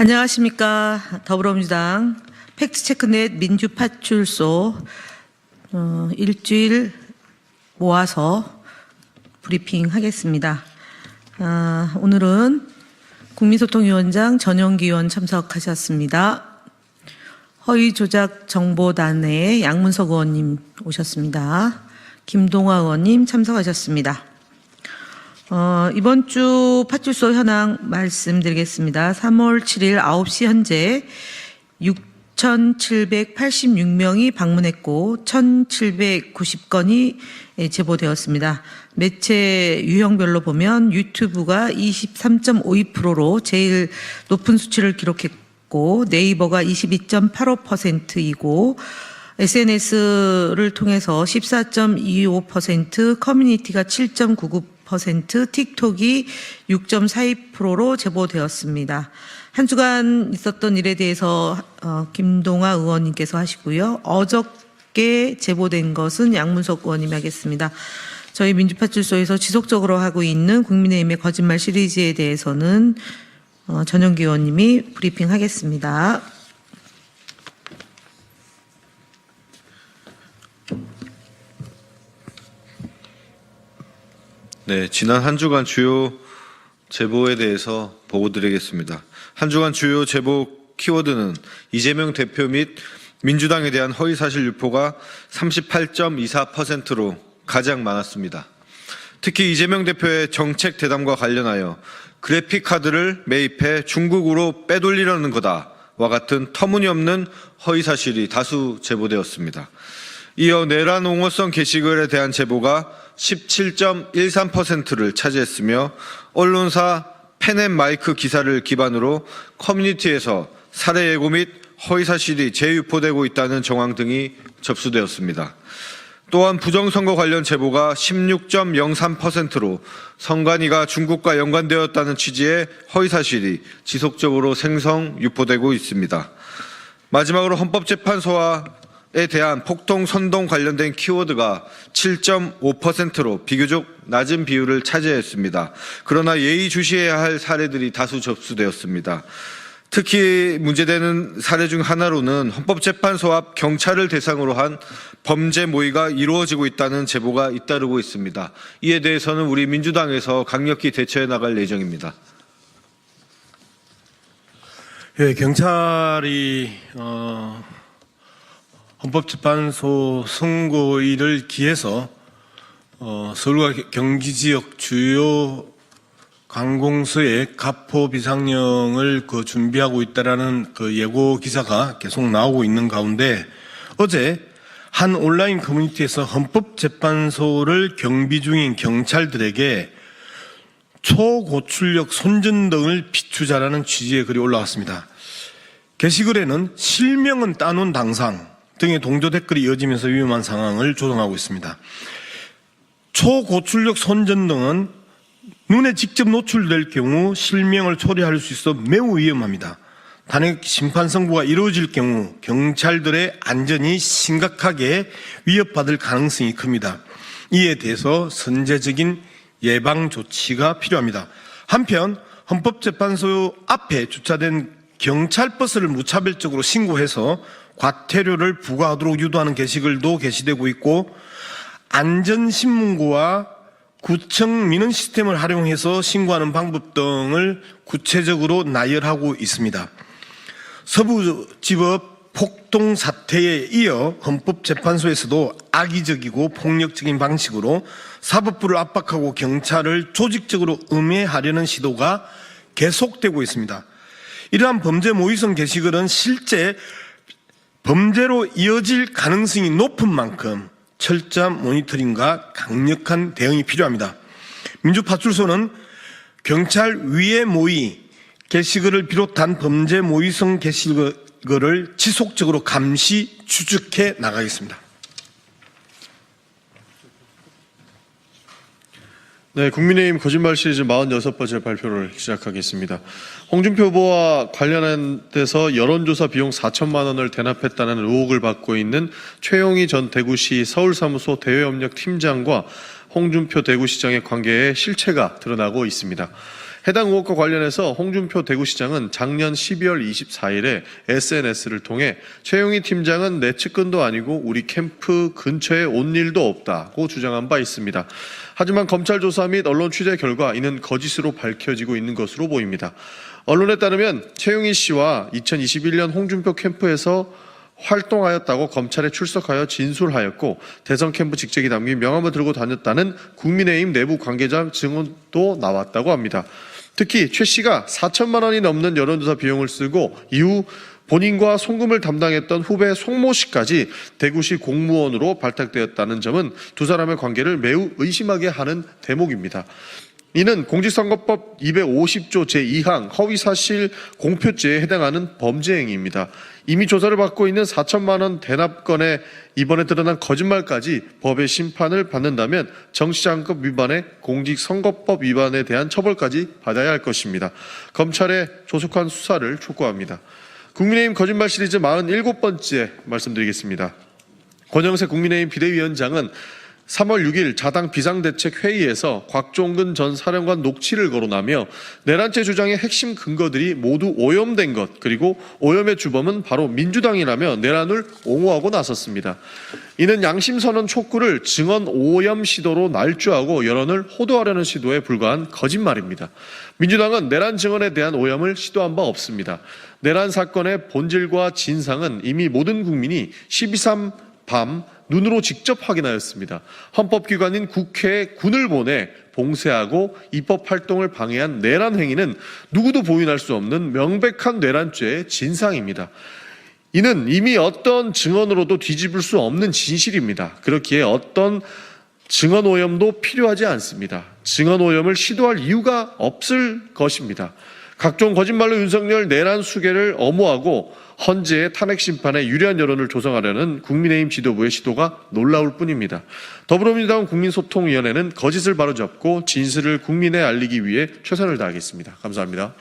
안녕하십니까. 더불어민주당 팩트체크넷 민주파출소 일주일 모아서 브리핑 하겠습니다. 오늘은 국민소통위원장 전영기 의원 참석하셨습니다. 허위조작정보단의 양문석 의원님 오셨습니다. 김동화 의원님 참석하셨습니다. 이번 주 파출소 현황 말씀드리겠습니다. 3월 7일 9시 현재 6,786명이 방문했고 1,790건이 제보되었습니다. 매체 유형별로 보면 유튜브가 23.52%로 제일 높은 수치를 기록했고 네이버가 22.85%이고 SNS를 통해서 14.25%, 커뮤니티가 7.99%, 틱톡이 6.42%로 제보되었습니다. 한 주간 있었던 일에 대해서 김동화 의원님께서 하시고요. 어저께 제보된 것은 양문석 의원님이 하겠습니다. 저희 민주파출소에서 지속적으로 하고 있는 국민의힘의 거짓말 시리즈에 대해서는 전영기 의원님이 브리핑하겠습니다. 네, 지난 한 주간 주요 제보에 대해서 보고드리겠습니다. 한 주간 주요 제보 키워드는 이재명 대표 및 민주당에 대한 허위사실 유포가 38.24%로 가장 많았습니다. 특히 이재명 대표의 정책 대담과 관련하여 그래픽카드를 매입해 중국으로 빼돌리려는 거다와 같은 터무니없는 허위사실이 다수 제보되었습니다. 이어 내란 옹호성 게시글에 대한 제보가 17.13%를 차지했으며 언론사 펜앤마이크 기사를 기반으로 커뮤니티에서 살해 예고 및 허위사실이 재유포되고 있다는 정황 등이 접수되었습니다. 또한 부정선거 관련 제보가 16.03%로 선관위가 중국과 연관되었다는 취지의 허위사실이 지속적으로 생성 유포되고 있습니다. 마지막으로 헌법재판소에 대한 폭동, 선동 관련된 키워드가 7.5%로 비교적 낮은 비율을 차지했습니다. 그러나 예의주시해야 할 사례들이 다수 접수되었습니다. 특히 문제되는 사례 중 하나로는 헌법재판소 앞 경찰을 대상으로 한 범죄 모의가 이루어지고 있다는 제보가 잇따르고 있습니다. 이에 대해서는 우리 민주당에서 강력히 대처해 나갈 예정입니다. 예, 경찰이 헌법재판소 선고일을 기해서 서울과 경기 지역 주요 관공서에 가포 비상령을 준비하고 있다라는 예고 기사가 계속 나오고 있는 가운데 어제 한 온라인 커뮤니티에서 헌법재판소를 경비 중인 경찰들에게 초고출력 손전등을 비추자라는 취지의 글이 올라왔습니다. 게시글에는 실명은 따놓은 당상 등의 동조 댓글이 이어지면서 위험한 상황을 조성하고 있습니다. 초고출력 손전등은 눈에 직접 노출될 경우 실명을 초래할 수 있어 매우 위험합니다. 단핵 심판 선고가 이루어질 경우 경찰들의 안전이 심각하게 위협받을 가능성이 큽니다. 이에 대해서 선제적인 예방 조치가 필요합니다. 한편 헌법재판소 앞에 주차된 경찰버스를 무차별적으로 신고해서 과태료를 부과하도록 유도하는 게시글도 게시되고 있고 안전신문고와 구청 민원 시스템을 활용해서 신고하는 방법 등을 구체적으로 나열하고 있습니다. 서부지법 폭동 사태에 이어 헌법재판소에서도 악의적이고 폭력적인 방식으로 사법부를 압박하고 경찰을 조직적으로 음해하려는 시도가 계속되고 있습니다. 이러한 범죄 모의성 게시글은 실제 범죄로 이어질 가능성이 높은 만큼 철저한 모니터링과 강력한 대응이 필요합니다. 민주파출소는 경찰 위해 모의 게시글을 비롯한 범죄 모의성 게시글을 지속적으로 감시 추적해 나가겠습니다. 네, 국민의힘 거짓말 시리즈 46번째 발표를 시작하겠습니다. 홍준표 후보와 관련돼서 여론조사 비용 4천만 원을 대납했다는 의혹을 받고 있는 최용희 전 대구시 서울사무소 대외협력팀장과 홍준표 대구시장의 관계에 실체가 드러나고 있습니다. 해당 의혹과 관련해서 홍준표 대구시장은 작년 12월 24일에 SNS를 통해 최용희 팀장은 내 측근도 아니고 우리 캠프 근처에 온 일도 없다고 주장한 바 있습니다. 하지만 검찰 조사 및 언론 취재 결과 이는 거짓으로 밝혀지고 있는 것으로 보입니다. 언론에 따르면 최용희 씨와 2021년 홍준표 캠프에서 활동하였다고 검찰에 출석하여 진술하였고 대선 캠프 직책이 담긴 명함을 들고 다녔다는 국민의힘 내부 관계자 증언도 나왔다고 합니다. 특히 최 씨가 4천만 원이 넘는 여론조사 비용을 쓰고 이후 본인과 송금을 담당했던 후배 송모 씨까지 대구시 공무원으로 발탁되었다는 점은 두 사람의 관계를 매우 의심하게 하는 대목입니다. 이는 공직선거법 250조 제2항 허위사실 공표죄에 해당하는 범죄 행위입니다. 이미 조사를 받고 있는 4천만 원 대납건에 이번에 드러난 거짓말까지 법의 심판을 받는다면 정치자금법 위반에 공직선거법 위반에 대한 처벌까지 받아야 할 것입니다. 검찰의 조속한 수사를 촉구합니다. 국민의힘 거짓말 시리즈 47번째 말씀드리겠습니다. 권영세 국민의힘 비대위원장은 3월 6일 자당 비상대책회의에서 곽종근 전 사령관 녹취를 거론하며 내란죄 주장의 핵심 근거들이 모두 오염된 것, 그리고 오염의 주범은 바로 민주당이라며 내란을 옹호하고 나섰습니다. 이는 양심선언 촉구를 증언 오염 시도로 날조하고 여론을 호도하려는 시도에 불과한 거짓말입니다. 민주당은 내란 증언에 대한 오염을 시도한 바 없습니다. 내란 사건의 본질과 진상은 이미 모든 국민이 12.3 밤 눈으로 직접 확인하였습니다. 헌법기관인 국회에 군을 보내 봉쇄하고 입법활동을 방해한 내란 행위는 누구도 부인할 수 없는 명백한 내란죄의 진상입니다. 이는 이미 어떤 증언으로도 뒤집을 수 없는 진실입니다. 그렇기에 어떤 증언 오염도 필요하지 않습니다. 증언 오염을 시도할 이유가 없을 것입니다. 각종 거짓말로 윤석열 내란 수계를 엄호하고 헌재의 탄핵 심판에 유리한 여론을 조성하려는 국민의힘 지도부의 시도가 놀라울 뿐입니다. 더불어민주당 국민소통위원회는 거짓을 바로잡고 진실을 국민에 알리기 위해 최선을 다하겠습니다. 감사합니다.